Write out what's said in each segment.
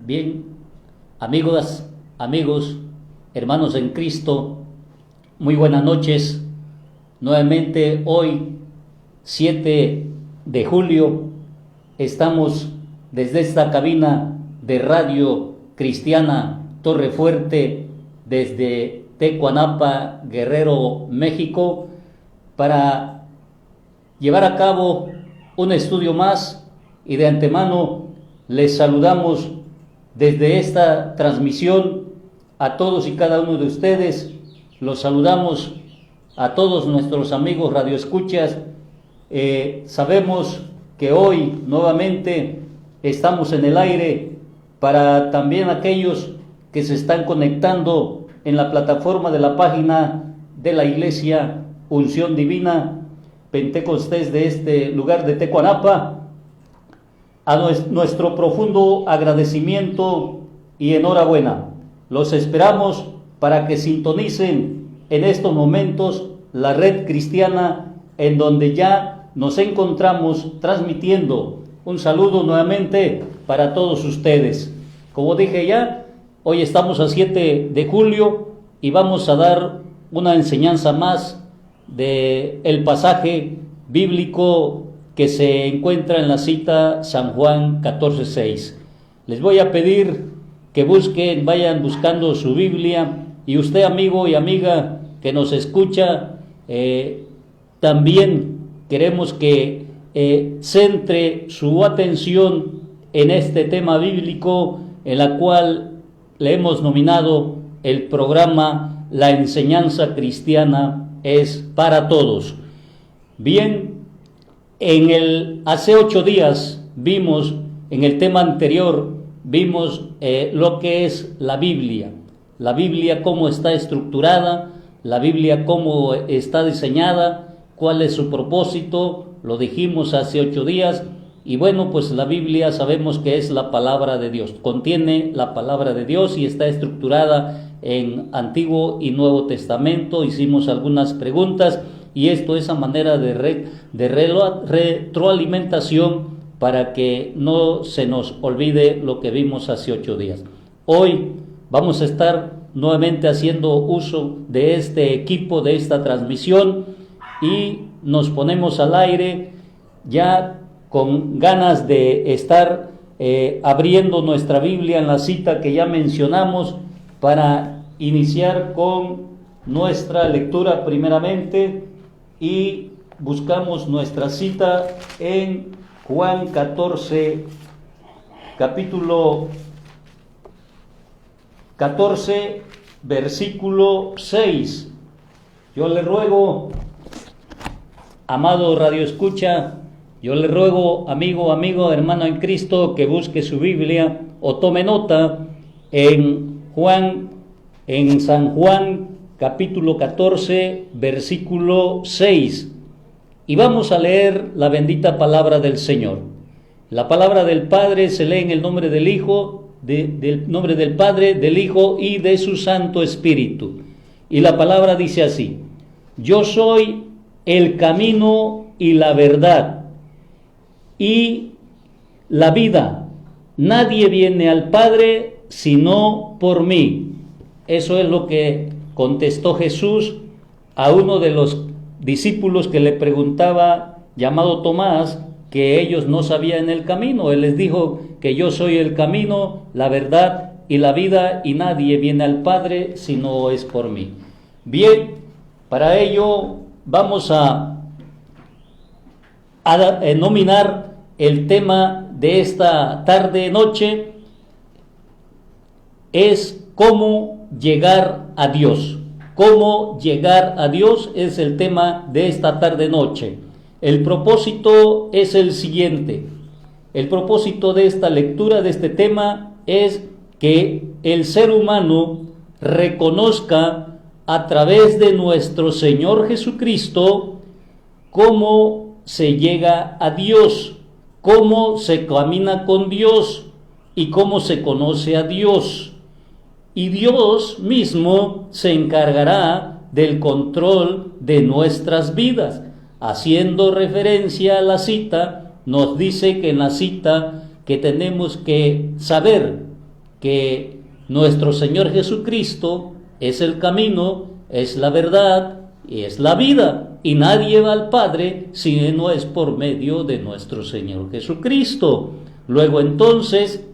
Bien, amigas, amigos, hermanos en Cristo, muy buenas noches. Nuevamente hoy, 7 de julio, estamos desde esta cabina de Radio Cristiana Torre Fuerte, desde Tecuanapa, Guerrero, México, para llevar a cabo un estudio más, y de antemano les saludamos desde esta transmisión a todos y cada uno de ustedes. Los saludamos a todos nuestros amigos radioescuchas. Sabemos que hoy nuevamente estamos en el aire para también aquellos que se están conectando en la plataforma de la página de la Iglesia Unción Divina Pentecostés de este lugar de Tecuanapa. A nuestro profundo agradecimiento y enhorabuena. Los esperamos para que sintonicen en estos momentos la red cristiana en donde ya nos encontramos transmitiendo. Un saludo nuevamente para todos ustedes. Como dije ya, hoy estamos a 7 de julio y vamos a dar una enseñanza más del pasaje bíblico que se encuentra en la cita San Juan 14:6. Les voy a pedir que vayan buscando su Biblia, y usted, amigo y amiga que nos escucha, también queremos que centre su atención en este tema bíblico, en la cual le hemos nominado el programa La enseñanza cristiana es para todos. Bien, hace 8 días vimos, en el tema anterior, vimos lo que es la Biblia, cómo está estructurada, la Biblia cómo está diseñada, cuál es su propósito, lo dijimos hace 8 días, y bueno, pues la Biblia sabemos que es la palabra de Dios, contiene la palabra de Dios y está estructurada en Antiguo y Nuevo Testamento. Hicimos algunas preguntas, y esto es a manera de retroalimentación para que no se nos olvide lo que vimos hace 8 días. Hoy vamos a estar nuevamente haciendo uso de este equipo, de esta transmisión, y nos ponemos al aire ya con ganas de estar abriendo nuestra Biblia en la cita que ya mencionamos, para iniciar con nuestra lectura primeramente. Y buscamos nuestra cita en Juan 14, capítulo 14, versículo 6. Yo le ruego, amado radioescucha, yo le ruego, amigo, hermano en Cristo, que busque su Biblia o tome nota en San Juan capítulo 14, versículo 6, y vamos a leer la bendita palabra del Señor. La palabra del Padre se lee en el nombre del Hijo, del nombre del Padre, del Hijo y de su Santo Espíritu. Y la palabra dice así: yo soy el camino y la verdad y la vida. Nadie viene al Padre sino por mí. Eso es lo que contestó Jesús a uno de los discípulos que le preguntaba, llamado Tomás, que ellos no sabían el camino. Él les dijo que yo soy el camino, la verdad y la vida, y nadie viene al Padre si no es por mí. Bien, para ello vamos a nominar el tema de esta tarde-noche, es cómo llegar a Dios. Cómo llegar a Dios es el tema de esta tarde-noche. El propósito es el siguiente. El propósito de esta lectura, de este tema, es que el ser humano reconozca a través de nuestro Señor Jesucristo cómo se llega a Dios, cómo se camina con Dios y cómo se conoce a Dios. Y Dios mismo se encargará del control de nuestras vidas. Haciendo referencia a la cita, nos dice que en la cita que tenemos que saber que nuestro Señor Jesucristo es el camino, es la verdad y es la vida, y nadie va al Padre si no es por medio de nuestro Señor Jesucristo. Luego entonces,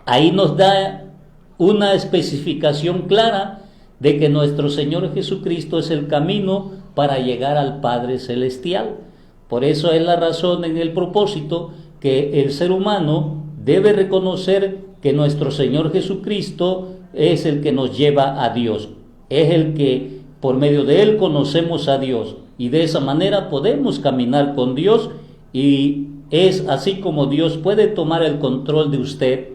ahí nos da una especificación clara de que nuestro Señor Jesucristo es el camino para llegar al Padre Celestial. Por eso es la razón en el propósito que el ser humano debe reconocer que nuestro Señor Jesucristo es el que nos lleva a Dios, es el que por medio de Él conocemos a Dios, y de esa manera podemos caminar con Dios, y es así como Dios puede tomar el control de usted.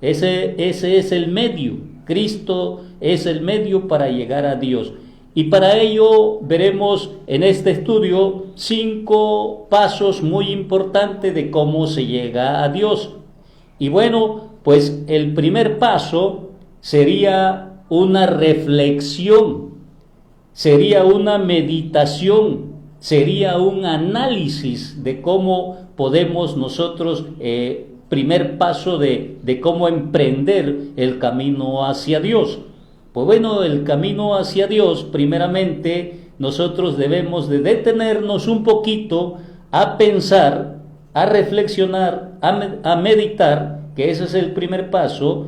Ese es el medio. Cristo es el medio para llegar a Dios. Y para ello veremos en este estudio 5 pasos muy importantes de cómo se llega a Dios. Y bueno, pues el primer paso sería una reflexión, sería una meditación, sería un análisis de cómo podemos nosotros, primer paso de cómo emprender el camino hacia Dios. Pues bueno, el camino hacia Dios, primeramente, nosotros debemos de detenernos un poquito a pensar, a reflexionar, a meditar, que ese es el primer paso,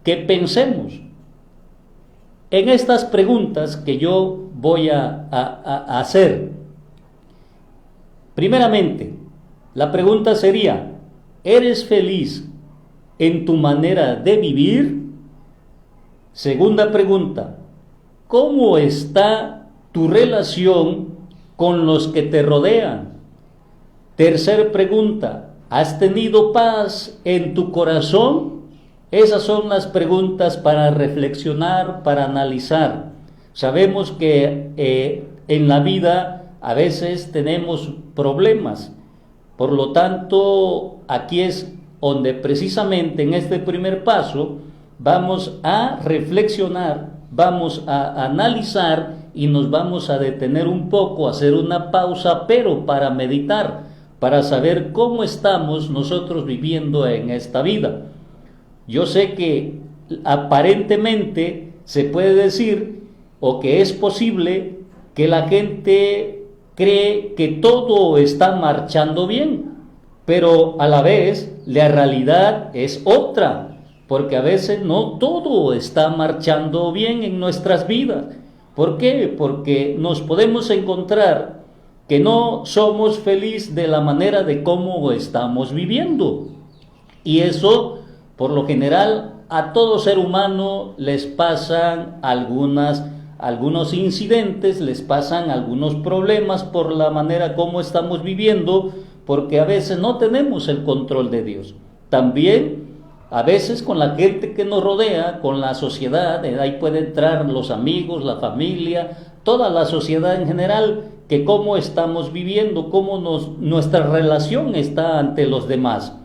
que pensemos en estas preguntas que yo voy a hacer. Primeramente, la pregunta sería: ¿eres feliz en tu manera de vivir? Segunda pregunta: ¿cómo está tu relación con los que te rodean? Tercera pregunta: ¿has tenido paz en tu corazón? Esas son las preguntas para reflexionar, para analizar. Sabemos que en la vida a veces tenemos problemas. Por lo tanto, aquí es donde precisamente en este primer paso vamos a reflexionar, vamos a analizar y nos vamos a detener un poco, a hacer una pausa, pero para meditar, para saber cómo estamos nosotros viviendo en esta vida. Yo sé que aparentemente se puede decir, o que es posible, que la gente cree que todo está marchando bien, pero a la vez la realidad es otra, porque a veces no todo está marchando bien en nuestras vidas. ¿Por qué? Porque nos podemos encontrar que no somos felices de la manera de cómo estamos viviendo, y eso por lo general a todo ser humano les pasan algunos incidentes, les pasan algunos problemas por la manera como estamos viviendo, porque a veces no tenemos el control de Dios. También a veces con la gente que nos rodea, con la sociedad, ahí puede entrar los amigos, la familia, toda la sociedad en general, que cómo estamos viviendo, cómo nuestra relación está ante los demás.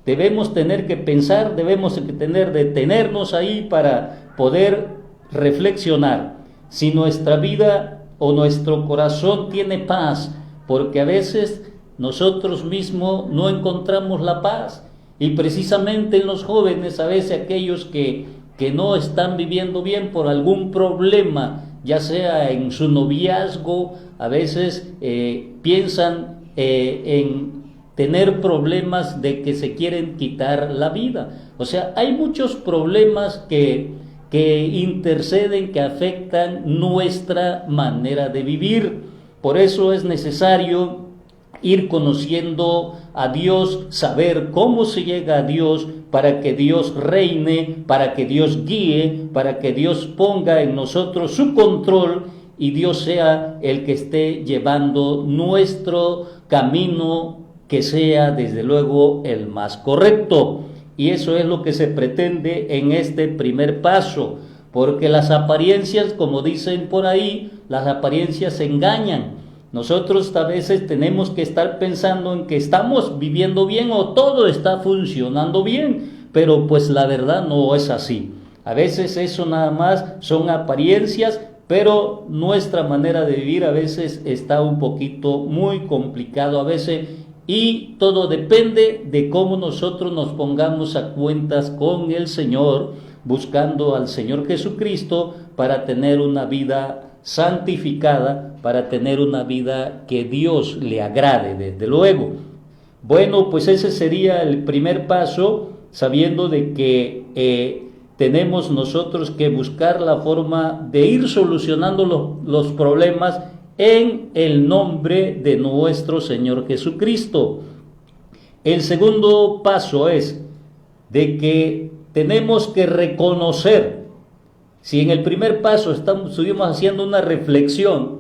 Debemos tener que pensar, debemos detenernos ahí para poder reflexionar si nuestra vida o nuestro corazón tiene paz, porque a veces nosotros mismos no encontramos la paz, y precisamente en los jóvenes, a veces aquellos que no están viviendo bien por algún problema, ya sea en su noviazgo, a veces piensan en tener problemas de que se quieren quitar la vida. O sea, hay muchos problemas que interceden, que afectan nuestra manera de vivir. Por eso es necesario ir conociendo a Dios, saber cómo se llega a Dios, para que Dios reine, para que Dios guíe, para que Dios ponga en nosotros su control y Dios sea el que esté llevando nuestro camino, que sea desde luego el más correcto. Y eso es lo que se pretende en este primer paso, porque las apariencias, como dicen por ahí, las apariencias engañan. Nosotros a veces tenemos que estar pensando en que estamos viviendo bien o todo está funcionando bien, pero pues la verdad no es así. A veces eso nada más son apariencias, pero nuestra manera de vivir a veces está un poquito muy complicado, a veces y todo depende de cómo nosotros nos pongamos a cuentas con el Señor, buscando al Señor Jesucristo para tener una vida santificada, para tener una vida que Dios le agrade, desde luego. Bueno, pues ese sería el primer paso, sabiendo de que tenemos nosotros que buscar la forma de ir solucionando los problemas en el nombre de nuestro Señor Jesucristo. El segundo paso es de que tenemos que reconocer. Si en el primer paso estuvimos haciendo una reflexión,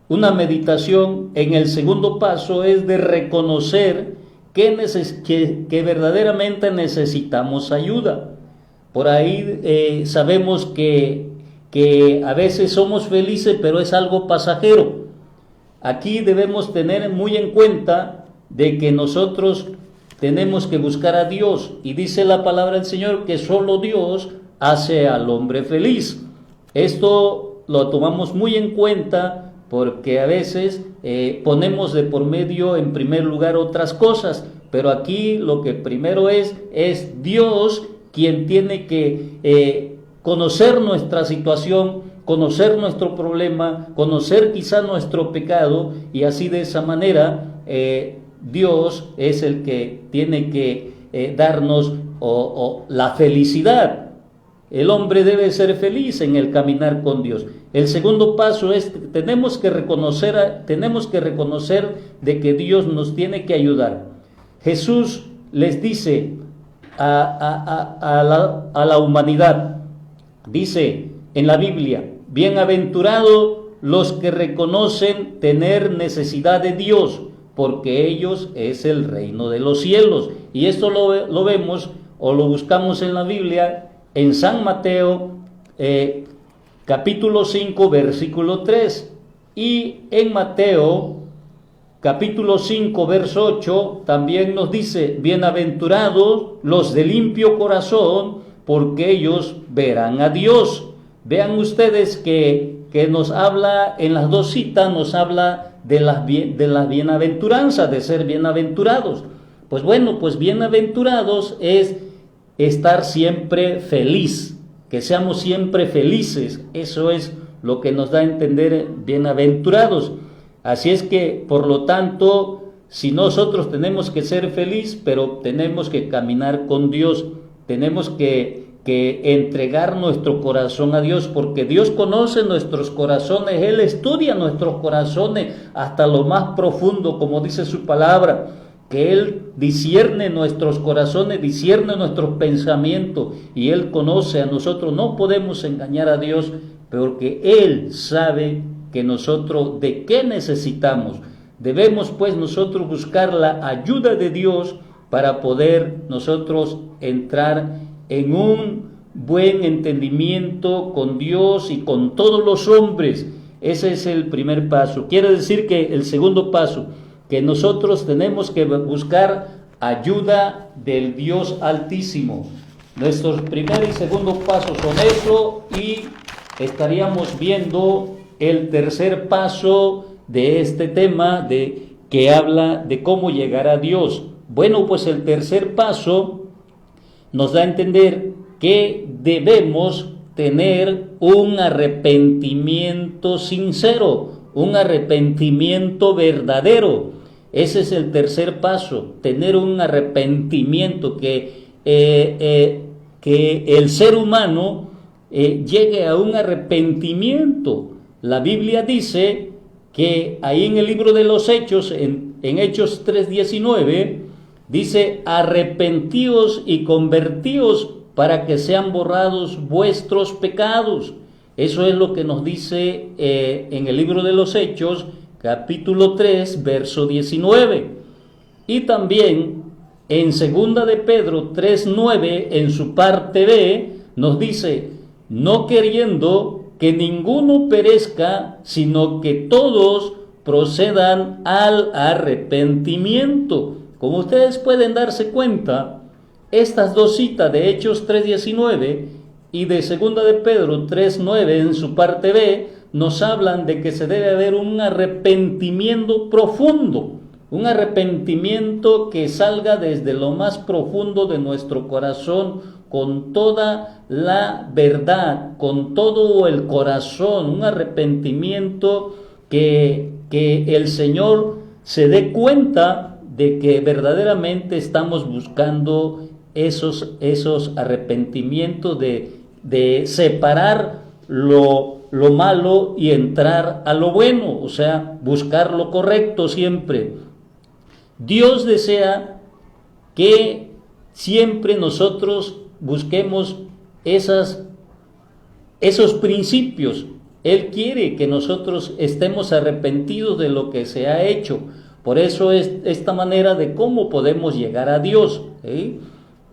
una meditación, en el segundo paso es de reconocer que verdaderamente necesitamos ayuda. Por ahí sabemos que a veces somos felices, pero es algo pasajero. Aquí debemos tener muy en cuenta de que nosotros tenemos que buscar a Dios, y dice la palabra del Señor que solo Dios hace al hombre feliz. Esto lo tomamos muy en cuenta porque a veces ponemos de por medio en primer lugar otras cosas, pero aquí lo que primero es Dios quien tiene que conocer nuestra situación, conocer nuestro problema, conocer quizá nuestro pecado, y así de esa manera Dios es el que tiene que darnos la felicidad. El hombre debe ser feliz en el caminar con Dios. El segundo paso es tenemos que reconocer de que Dios nos tiene que ayudar. Jesús les dice a la humanidad, dice en la Biblia: bienaventurados los que reconocen tener necesidad de Dios, porque ellos es el reino de los cielos. Y esto lo vemos o lo buscamos en la Biblia en San Mateo capítulo 5 versículo 3, y en Mateo capítulo 5 verso 8 también nos dice: bienaventurados los de limpio corazón, porque ellos verán a Dios. Vean ustedes que nos habla en las dos citas, nos habla de las bienaventuranzas, de ser bienaventurados. Pues bueno, pues bienaventurados es estar siempre feliz, que seamos siempre felices. Eso es lo que nos da a entender bienaventurados. Así es que, por lo tanto, si nosotros tenemos que ser felices, pero tenemos que caminar con Dios, tenemos que entregar nuestro corazón a Dios, porque Dios conoce nuestros corazones, Él estudia nuestros corazones hasta lo más profundo, como dice su palabra, que Él discierne nuestros corazones, discierne nuestros pensamientos, y Él conoce a nosotros. No podemos engañar a Dios, porque Él sabe que nosotros de qué necesitamos. Debemos pues nosotros buscar la ayuda de Dios para poder nosotros entrar en un buen entendimiento con Dios y con todos los hombres. Ese es el primer paso. Quiere decir que el segundo paso, que nosotros tenemos que buscar ayuda del Dios Altísimo. Nuestros primer y segundo pasos son eso, y estaríamos viendo el tercer paso de este tema que habla de cómo llegar a Dios. Bueno, pues el tercer paso nos da a entender que debemos tener un arrepentimiento sincero, un arrepentimiento verdadero. Ese es el tercer paso, tener un arrepentimiento, que el ser humano llegue a un arrepentimiento. La Biblia dice que ahí en el libro de los Hechos, en Hechos 3:19, dice: arrepentíos y convertíos para que sean borrados vuestros pecados. Eso es lo que nos dice en el libro de los Hechos, capítulo 3, verso 19. Y también en segunda de Pedro 3:9, en su parte B, nos dice: no queriendo que ninguno perezca, sino que todos procedan al arrepentimiento. Como ustedes pueden darse cuenta, estas dos citas de Hechos 3:19 y de segunda de Pedro 3:9 en su parte B nos hablan de que se debe haber un arrepentimiento profundo, un arrepentimiento que salga desde lo más profundo de nuestro corazón, con toda la verdad, con todo el corazón, un arrepentimiento que el Señor se dé cuenta de que verdaderamente estamos buscando esos arrepentimientos de separar lo malo y entrar a lo bueno, o sea, buscar lo correcto siempre. Dios desea que siempre nosotros busquemos esos principios. Él quiere que nosotros estemos arrepentidos de lo que se ha hecho. Por eso es esta manera de cómo podemos llegar a Dios, ¿eh?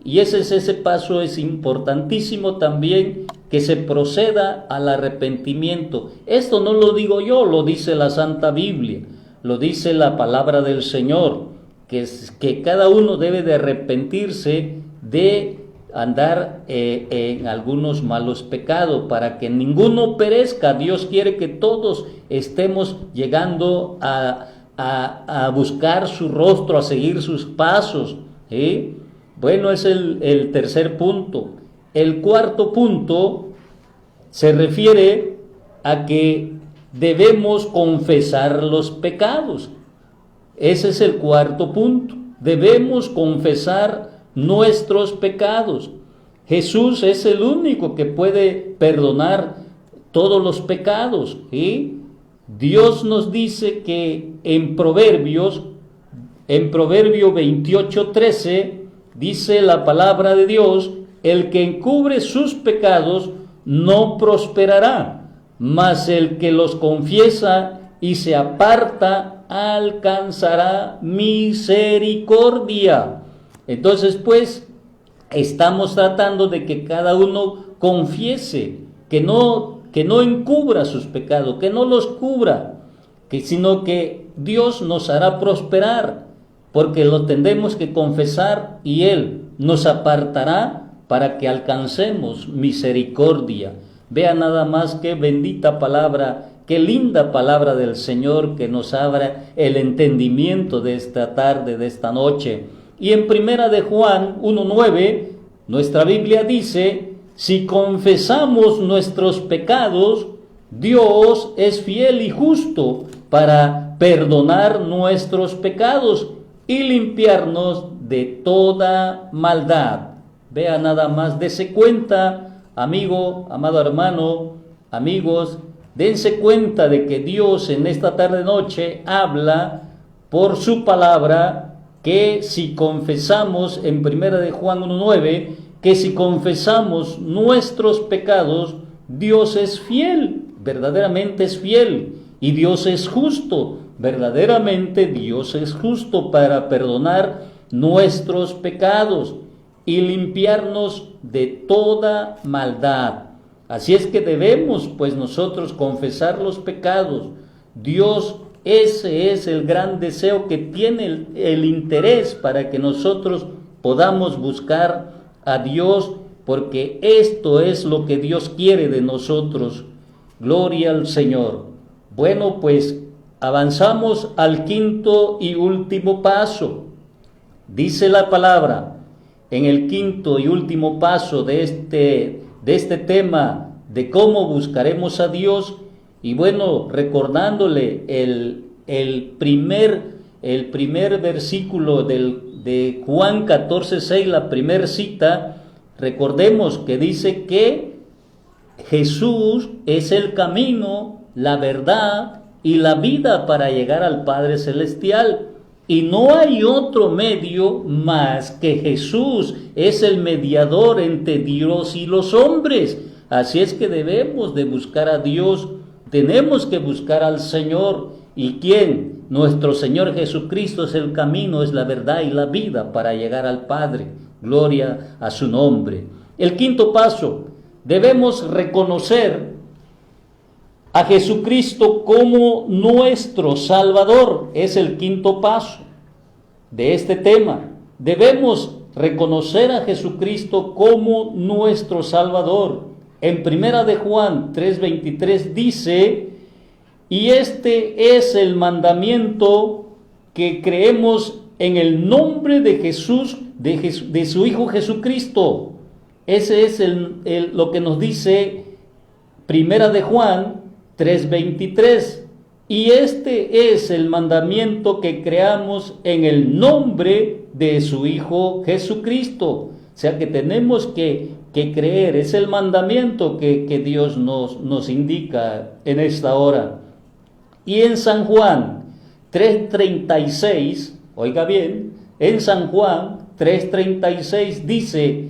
Y ese paso es importantísimo también, que se proceda al arrepentimiento. Esto no lo digo yo, lo dice la Santa Biblia, lo dice la palabra del Señor, que cada uno debe de arrepentirse de andar en algunos malos pecados, para que ninguno perezca. Dios quiere que todos estemos llegando a buscar su rostro, a seguir sus pasos, ¿eh? Bueno, es el tercer punto. El cuarto punto se refiere a que debemos confesar los pecados. Ese es el cuarto punto. Debemos confesar nuestros pecados. Jesús es el único que puede perdonar todos los pecados, ¿sí? Dios nos dice que en Proverbio 28:13, dice la palabra de Dios: el que encubre sus pecados no prosperará, mas el que los confiesa y se aparta alcanzará misericordia. Entonces, pues, estamos tratando de que cada uno confiese, que no encubra sus pecados, que no los cubra, sino que Dios nos hará prosperar, porque lo tendremos que confesar y Él nos apartará para que alcancemos misericordia. Vea nada más qué bendita palabra, qué linda palabra del Señor, que nos abra el entendimiento de esta tarde, de esta noche. Y en Primera de Juan 1:9, nuestra Biblia dice: si confesamos nuestros pecados, Dios es fiel y justo para perdonar nuestros pecados y limpiarnos de toda maldad. Vea nada más, dése cuenta, amigo, amado hermano, amigos, dense cuenta de que Dios en esta tarde noche habla por su palabra, que si confesamos, en Primera de Juan 1:9, que si confesamos nuestros pecados, Dios es fiel, verdaderamente es fiel, y Dios es justo, verdaderamente Dios es justo para perdonar nuestros pecados y limpiarnos de toda maldad. Así es que debemos, pues, nosotros confesar los pecados. Dios, ese es el gran deseo que tiene, el interés para que nosotros podamos buscar a Dios, porque esto es lo que Dios quiere de nosotros. Gloria al Señor. Bueno, pues avanzamos al quinto y último paso. Dice la palabra, en el quinto y último paso de este tema de cómo buscaremos a Dios, y bueno, recordándole el primer versículo de Juan 14:6, la primera cita, recordemos que dice que Jesús es el camino, la verdad y la vida para llegar al Padre Celestial. Y no hay otro medio más que Jesús, es el mediador entre Dios y los hombres. Así es que debemos de buscar a Dios, tenemos que buscar al Señor. ¿Y quién? Nuestro Señor Jesucristo es el camino, es la verdad y la vida para llegar al Padre. Gloria a su nombre. El quinto paso, debemos reconocer a Jesucristo como nuestro Salvador. Es el quinto paso de este tema. Debemos reconocer a Jesucristo como nuestro Salvador. En Primera de Juan 3:23 dice: y este es el mandamiento, que creemos en el nombre de Jesús, de su Hijo Jesucristo. Ese es lo que nos dice Primera de Juan 3:23. Y este es el mandamiento, que creamos en el nombre de su Hijo Jesucristo. O sea que tenemos que creer, es el mandamiento que Dios nos indica en esta hora. Y en San Juan 3:36, oiga bien, en San Juan 3:36 dice: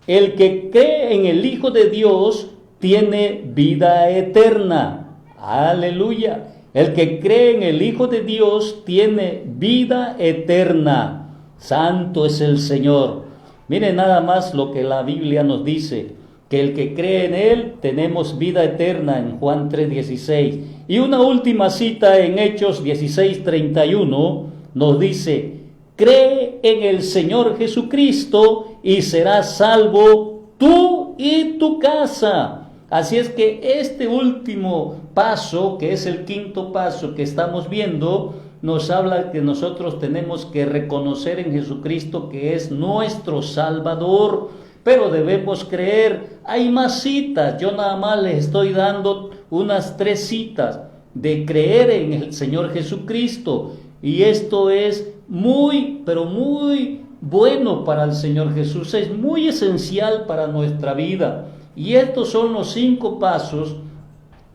el que cree en el Hijo de Dios tiene vida eterna. Aleluya. El que cree en el Hijo de Dios tiene vida eterna. Santo es el Señor. Miren nada más lo que la Biblia nos dice, que el que cree en Él tenemos vida eterna en Juan 3:16. Y una última cita en Hechos 16:31 nos dice: cree en el Señor Jesucristo y serás salvo tú y tu casa. Así es que este último paso, que es el quinto paso que estamos viendo, nos habla que nosotros tenemos que reconocer en Jesucristo que es nuestro Salvador, pero debemos creer. Hay más citas, yo nada más les estoy dando unas 3 citas de creer en el Señor Jesucristo, y esto es muy, pero muy bueno para el Señor Jesús, es muy esencial para nuestra vida. Y estos son los 5 pasos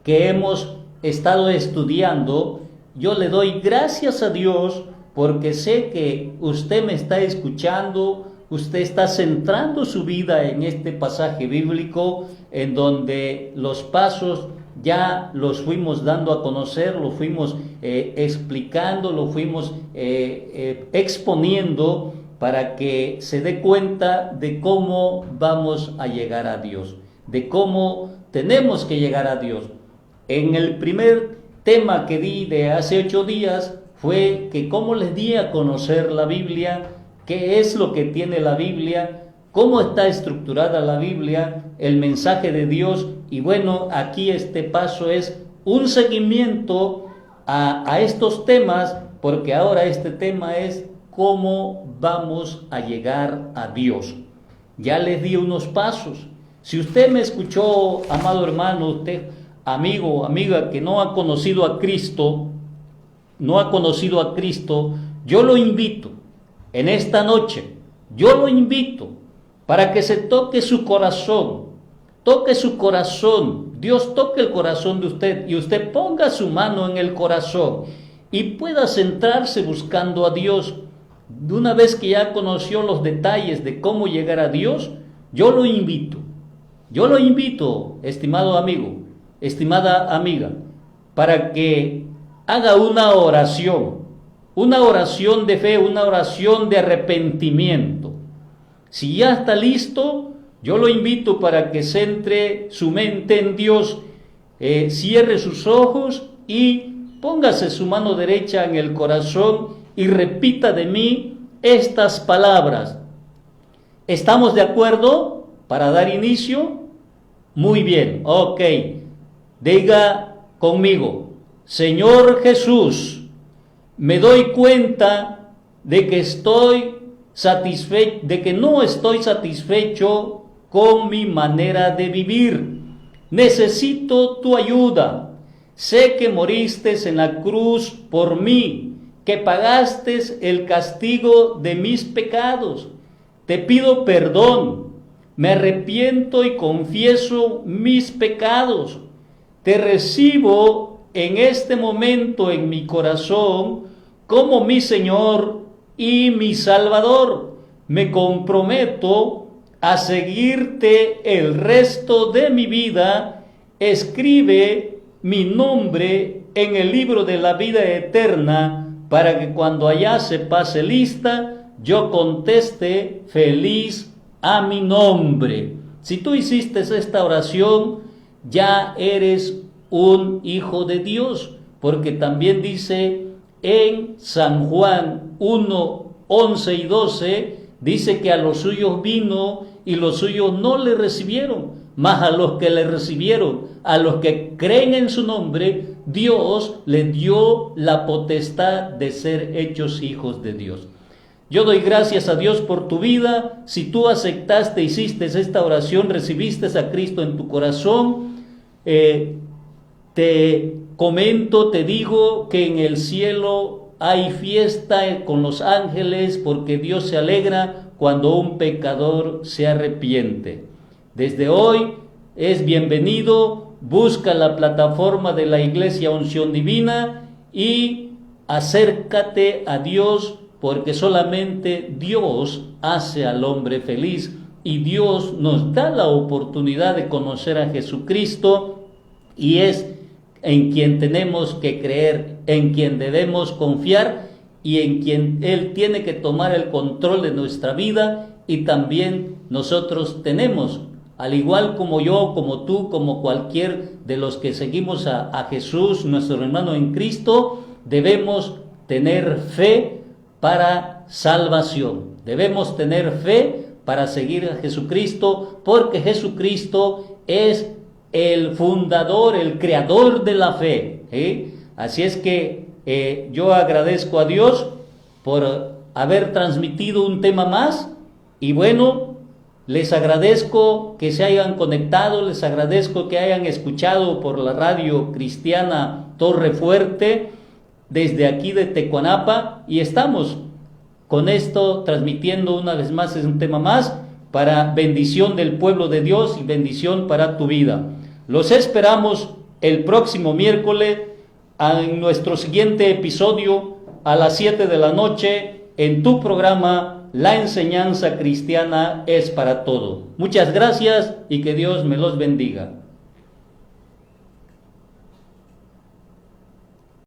que hemos estado estudiando. Yo le doy gracias a Dios porque sé que usted me está escuchando, usted está centrando su vida en este pasaje bíblico, en donde los pasos ya los fuimos dando a conocer, los fuimos explicando, los fuimos exponiendo, para que se dé cuenta de cómo vamos a llegar a Dios, de cómo tenemos que llegar a Dios. En el primer tema que di de hace 8 días fue que cómo les di a conocer la Biblia, qué es lo que tiene la Biblia, cómo está estructurada la Biblia, el mensaje de Dios. Y bueno, aquí este paso es un seguimiento a estos temas, porque ahora este tema es cómo vamos a llegar a Dios. Ya les di unos pasos. Si usted me escuchó, amado hermano, usted, amigo, amiga, que no ha conocido a Cristo, yo lo invito en esta noche, yo lo invito para que se toque su corazón, Dios toque el corazón de usted y usted ponga su mano en el corazón y pueda centrarse buscando a Dios. De una vez que ya conoció los detalles de cómo llegar a Dios, yo lo invito, estimado amigo, estimada amiga, para que haga una oración de fe, una oración de arrepentimiento. Si ya está listo, yo lo invito para que centre su mente en Dios, cierre sus ojos y póngase su mano derecha en el corazón y repita de mí estas palabras. ¿Estamos de acuerdo para dar inicio? Muy bien, ok. Diga conmigo: Señor Jesús, me doy cuenta de que no estoy satisfecho con mi manera de vivir. Necesito tu ayuda. Sé que moriste en la cruz por mí, que pagaste el castigo de mis pecados. Te pido perdón, me arrepiento y confieso mis pecados. Te recibo en este momento en mi corazón como mi Señor y mi Salvador. Me comprometo a seguirte el resto de mi vida. Escribe mi nombre en el libro de la vida eterna, para que cuando allá se pase lista, yo conteste feliz a mi nombre. Si tú hiciste esta oración, ya eres un hijo de Dios, porque también dice en San Juan 1, 11 y 12, dice que a los suyos vino y los suyos no le recibieron, mas a los que le recibieron, a los que creen en su nombre, Dios le dio la potestad de ser hechos hijos de Dios. Yo doy gracias a Dios por tu vida. Si tú aceptaste, hiciste esta oración, recibiste a Cristo en tu corazón, te comento, te digo que en el cielo hay fiesta con los ángeles, porque Dios se alegra cuando un pecador se arrepiente. Desde hoy es bienvenido, busca la plataforma de la Iglesia Unción Divina y acércate a Dios, porque solamente Dios hace al hombre feliz y Dios nos da la oportunidad de conocer a Jesucristo, y es en quien tenemos que creer, en quien debemos confiar y en quien Él tiene que tomar el control de nuestra vida. Y también nosotros tenemos, al igual como yo, como tú, como cualquier de los que seguimos a Jesús, nuestro hermano en Cristo, debemos tener fe para salvación. Debemos tener fe para seguir a Jesucristo, porque Jesucristo es el fundador, el creador de la fe. Así es que yo agradezco a Dios por haber transmitido un tema más, y bueno, les agradezco que se hayan conectado, les agradezco que hayan escuchado por la radio cristiana Torre Fuerte, desde aquí de Tecuanapa, y estamos con esto transmitiendo una vez más, es un tema más para bendición del pueblo de Dios y bendición para tu vida. Los esperamos el próximo miércoles en nuestro siguiente episodio a las 7 de la noche en tu programa La Enseñanza Cristiana es para todo. Muchas gracias y que Dios me los bendiga.